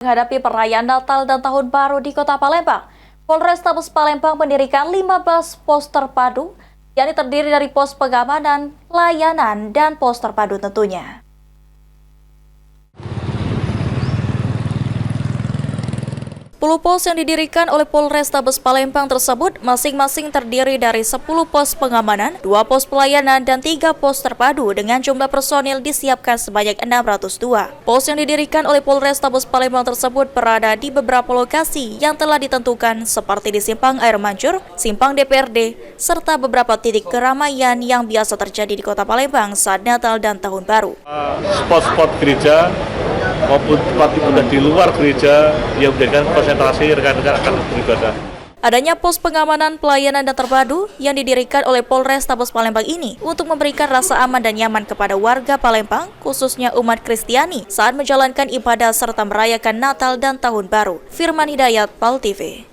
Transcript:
Menghadapi perayaan Natal dan Tahun Baru di Kota Palembang, Polrestabes Palembang mendirikan 15 pos terpadu, yang terdiri dari pos pengamanan, layanan, dan pos terpadu tentunya. 10 pos yang didirikan oleh Polrestabes Palembang tersebut masing-masing terdiri dari 10 pos pengamanan, 2 pos pelayanan, dan 3 pos terpadu dengan jumlah personil disiapkan sebanyak 602. Pos yang didirikan oleh Polrestabes Palembang tersebut berada di beberapa lokasi yang telah ditentukan seperti di Simpang Air Mancur, Simpang DPRD, serta beberapa titik keramaian yang biasa terjadi di Kota Palembang saat Natal dan Tahun Baru. Spot-spot gereja maupun tempat ibadah di luar gereja yang menjadikan konsentrasi rekan-rekan akan beribadah. Adanya pos pengamanan, pelayanan, dan terpadu yang didirikan oleh Polrestabes Palembang ini untuk memberikan rasa aman dan nyaman kepada warga Palembang, khususnya umat Kristiani, saat menjalankan ibadah serta merayakan Natal dan Tahun Baru. Firman Hidayat, PAL TV.